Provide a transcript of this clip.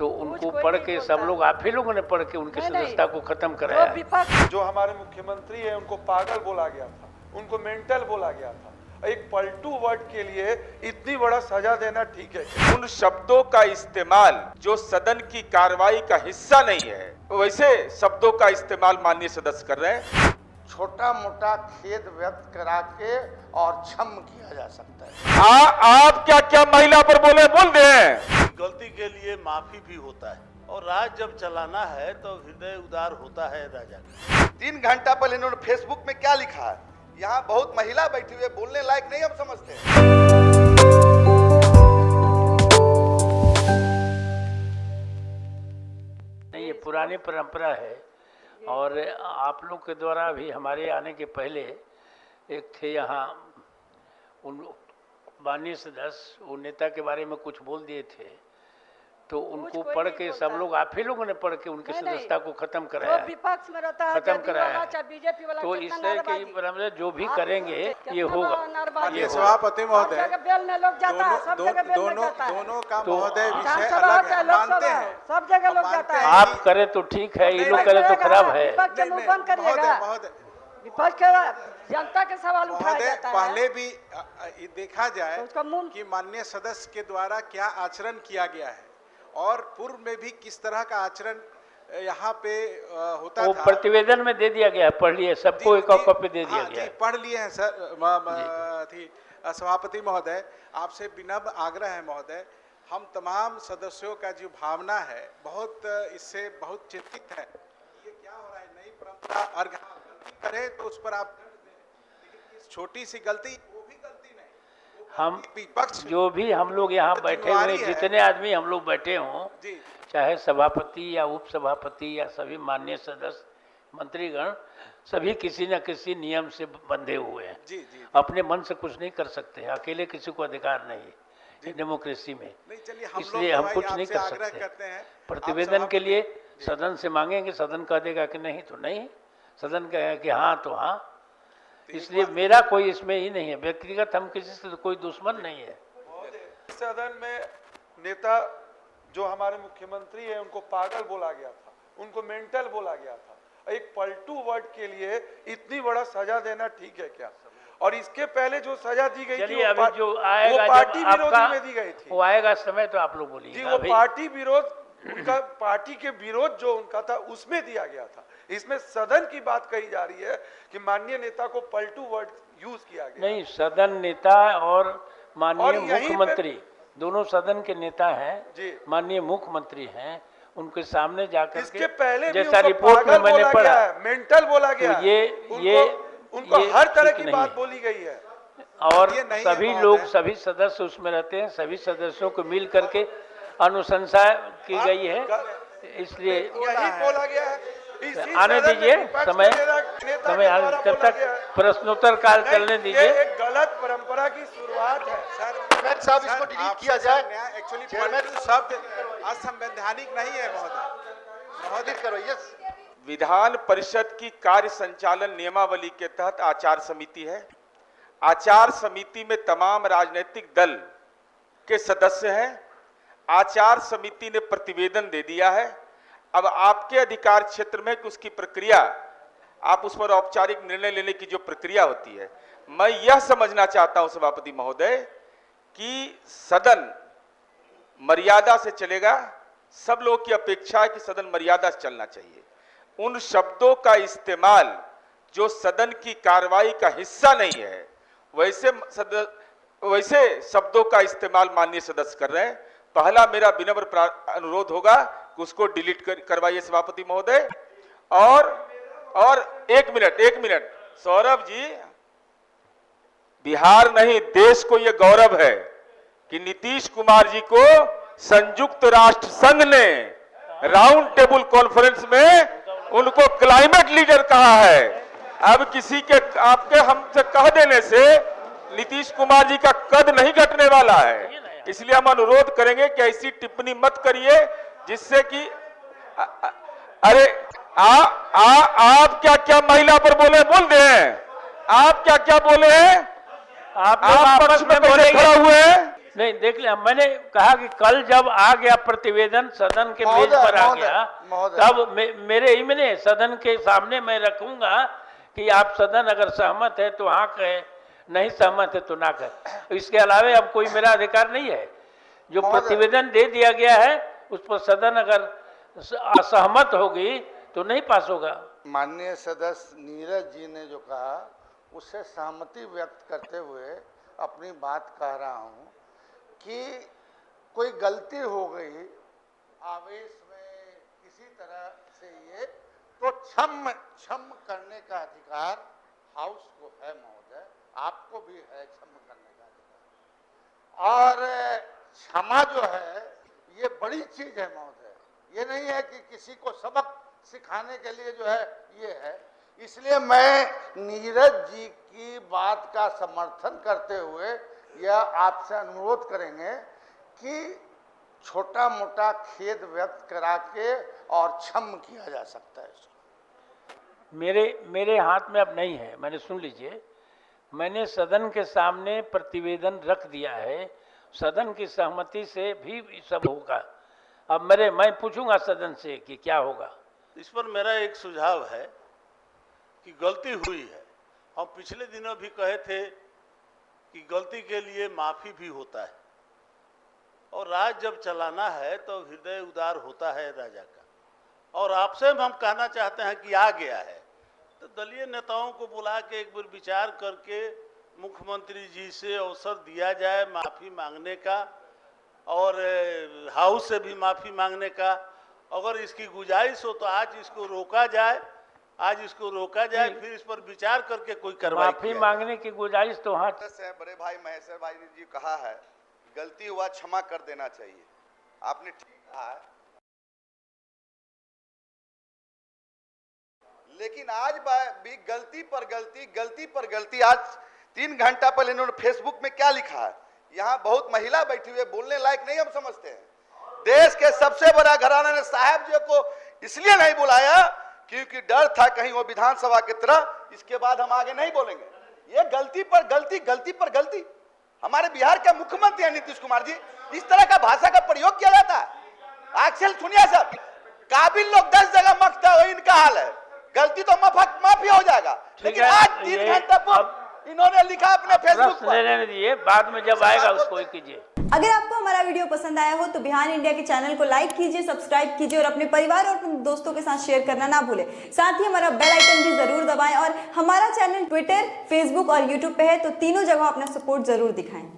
तो उनको पढ़ के सब लोग, आप ही लोगों ने पढ़ के उनकी सदस्यता को खत्म कराया। जो हमारे मुख्यमंत्री है उनको पागल बोला गया था, उनको मेंटल बोला गया था। एक पलटू वर्ड के लिए इतनी बड़ा सजा देना ठीक है? उन शब्दों का इस्तेमाल जो सदन की कार्रवाई का हिस्सा नहीं है, वैसे शब्दों का इस्तेमाल माननीय सदस्य कर रहे हैं। छोटा मोटा खेद व्यक्त करा के और क्षम किया जा सकता है। आप क्या क्या महिला पर बोले बोल दे। गलती के लिए माफी भी होता है और राज जब चलाना है तो हृदय उदार होता है राजा। 3 घंटा पहले इन्होंने फेसबुक में क्या लिखा है? यहाँ बहुत महिला बैठी हुई है, बोलने लायक नहीं हम समझते हैं। नहीं, ये पुरानी परंपरा है और आप लोग के द्वारा भी हमारे आने के पहले एक थे यहाँ, उन माननीय सदस्य वो नेता के बारे में कुछ बोल दिए थे, तो उनको पढ़ के सब लोग, आप ही लोगों ने पढ़ के उनकी सदस्यता को खत्म कराया, विपक्ष में रहता है, खत्म कराया। बीजेपी वाला तो इस तरह के जो भी करेंगे ये होगा। ये सभापति महोदय, दोनों का महोदय विषय अलग है, मानते हैं, सब जगह लोग जाता है। आप करें तो ठीक है, ये लोग करें तो खराब है। विपक्ष के जनता के सवाल उठाया जाता है। पहले भी देखा जाए कि माननीय सदस्य के द्वारा क्या आचरण किया गया है और पूर्व में भी किस तरह का आचरण यहाँ पे होता वो था। प्रतिवेदन में दे दिया गया, पढ़ लिए, सबको एक कॉपी दे दिया गया। पढ़ लिए हैं सर। सभापति महोदय, आपसे विनम्र आग्रह है महोदय, हम तमाम सदस्यों का जो भावना है बहुत इससे बहुत चिंतित है। ये क्या हो रहा है? नई परंपरा, और गलती करे तो उस पर आप, लेकिन छोटी सी गलती, वो भी गलती नहीं। हम जो भी हम लोग यहाँ बैठे हुए, जितने आदमी हम लोग बैठे हों, चाहे सभापति या उप सभापति या सभी माननीय सदस्य, मंत्रीगण, सभी किसी न किसी नियम से बंधे हुए हैं। अपने मन से कुछ नहीं कर सकते, अकेले किसी को अधिकार नहीं डेमोक्रेसी में, इसलिए हम कुछ नहीं कर सकते। प्रतिवेदन के लिए सदन से मांगेंगे, सदन कह देगा कि नहीं तो नहीं, सदन कहेगा कि हाँ तो हाँ। इसलिए मेरा कोई इसमें ही नहीं है व्यक्तिगत, हम किसी से कोई दुश्मन नहीं है। सदन में नेता जो हमारे मुख्यमंत्री है उनको पागल बोला गया था, उनको मेंटल बोला गया था। एक पलटू वर्ड के लिए इतनी बड़ा सजा देना ठीक है क्या? और इसके पहले जो सजा दी गई थी अभी जो आएगा, वो पार्टी विरोधी में दी गई थी। वो आएगा समय तो आप लोग बोलिए जी, वो पार्टी विरोध, उनका पार्टी के विरोध जो उनका था उसमें दिया गया था। इसमें सदन की बात कही जा रही है कि माननीय नेता को पलटू वर्ड यूज किया गया। नहीं, सदन नेता और माननीय मुख्यमंत्री दोनों सदन के नेता हैं, माननीय मुख्यमंत्री हैं, उनके सामने जाकर इसके पहले जैसा रिपोर्ट में मैंने पढ़ा, मेंटल बोला गया, तो उनको हर तरह की बात बोली गई है। और सभी लोग, सभी सदस्य उसमें रहते हैं, सभी सदस्यों को मिल करके अनुशंसा की गई है, इसलिए यही बोला गया है। आने दीजिए समय, जब तक प्रश्नोत्तर काल चलने दीजिए। एक गलत परंपरा की शुरुआत है सर। साहब, इसको डिलीट किया जाए। एक्चुअली शब्द असंवैधानिक नहीं है महोदय। करो यस। विधान परिषद की कार्य संचालन नियमावली के तहत आचार समिति है। आचार समिति में तमाम राजनीतिक दल के सदस्य हैं। आचार समिति ने प्रतिवेदन दे दिया है। अब आपके अधिकार क्षेत्र में उसकी प्रक्रिया, आप उस पर औपचारिक निर्णय लेने की जो प्रक्रिया होती है, मैं यह समझना चाहता हूं सभापति महोदय कि सदन मर्यादा से चलेगा। सब लोगों की अपेक्षा है कि सदन मर्यादा से चलना चाहिए। उन शब्दों का इस्तेमाल जो सदन की कार्रवाई का हिस्सा नहीं है, वैसे शब्दों का इस्तेमाल माननीय सदस्य कर रहे हैं। पहला मेरा विनम्र अनुरोध होगा कि उसको डिलीट करवाइए सभापति महोदय। और एक मिनट सौरभ जी, बिहार नहीं देश को यह गौरव है कि नीतीश कुमार जी को संयुक्त राष्ट्र संघ ने राउंड टेबल कॉन्फ्रेंस में उनको क्लाइमेट लीडर कहा है। अब किसी के आपके हमसे कह देने से नीतीश कुमार जी का कद नहीं घटने वाला है, इसलिए हम अनुरोध करेंगे कि ऐसी टिप्पणी मत करिए जिससे कि अरे आप क्या क्या महिला पर बोले बोल दे। आप क्या क्या बोले हैं? आप पक्ष में खड़े हुए हैं। नहीं देख लिया, मैंने कहा कि कल जब आ गया प्रतिवेदन सदन के मेज पर आ गया, तब मेरे ही में सदन के सामने मैं रखूंगा कि आप सदन अगर सहमत है तो हाँ कहे, नहीं सहमत है तो ना कहे। इसके अलावे अब कोई मेरा अधिकार नहीं है। जो प्रतिवेदन दे दिया गया है उस पर सदन अगर असहमत होगी तो नहीं पास होगा। माननीय सदस्य नीरज जी ने जो कहा उससे सहमति व्यक्त करते हुए अपनी बात कह रहा हूं कि कोई गलती हो गई आवेश में किसी तरह से ये तो क्षम करने का अधिकार हाउस को है महोदय, आपको भी है क्षम करने का अधिकार। और क्षमा जो है ये बड़ी चीज है महोदय, ये नहीं है कि किसी को सबक सिखाने के लिए जो है ये है। इसलिए मैं नीरज जी की बात का समर्थन करते हुए यह आपसे अनुरोध करेंगे कि छोटा मोटा खेद व्यक्त करा के और क्षम किया जा सकता है। मेरे हाथ में अब नहीं है, मैंने सुन लीजिए, मैंने सदन के सामने प्रतिवेदन रख दिया है, सदन की सहमति से भी सब होगा। अब मैं पूछूंगा सदन से कि क्या होगा। इस पर मेरा एक सुझाव है कि गलती हुई है। हम पिछले दिनों भी कहे थे कि गलती के लिए माफी भी होता है, और राज जब चलाना है तो हृदय उदार होता है राजा का। और आपसे हम कहना चाहते हैं कि आ गया है तो दलीय नेताओं को बुला के एक बार विचार करके मुख्यमंत्री जी से अवसर दिया जाए माफी मांगने का, और हाउस से भी माफी मांगने का। अगर इसकी गुजारिश हो तो आज इसको रोका जाए, फिर इस पर विचार करके कोई कार्रवाई माफी मांगने की गुजारिश तो हाँ बड़े भाई महेश्वर भाई ने जी कहा है गलती हुआ क्षमा कर देना चाहिए, आपने ठीक कहा है। लेकिन आज भी गलती पर गलती। आज 3 घंटा पहले इन्होंने फेसबुक में क्या लिखा है, यहाँ बहुत महिला बैठी हुई है, बोलने लायक नहीं हम समझते हैं। देश के सबसे बड़ा घराना ने साहब जी को इसलिए नहीं बुलाया क्योंकि डर था कहीं वो विधानसभा की तरह इसके बाद हम आगे नहीं बोलेंगे। ये गलती पर गलती। हमारे बिहार के मुख्यमंत्री हैं नीतीश कुमार जी, इस तरह का भाषा का प्रयोग किया जाता है। आजकल सुनिए सर, काबिल लोग 10 जगह मकता है, इनका हाल है। गलती तो माफी हो जाएगा, लेकिन आज 3 घंटा पूर्व इन्होंने लिखा अपने फेसबुक पर। लेने दीजिए, बाद में जब आएगा उसको ही कीजिए। अगर आपको हमारा वीडियो पसंद आया हो तो बिहान इंडिया के चैनल को लाइक कीजिए, सब्सक्राइब कीजिए और अपने परिवार और अपने दोस्तों के साथ शेयर करना ना भूलें। साथ ही हमारा बेल आइकन भी जरूर दबाएं और हमारा चैनल ट्विटर, फेसबुक और यूट्यूब पे है तो तीनों जगह अपना सपोर्ट जरूर दिखाएं।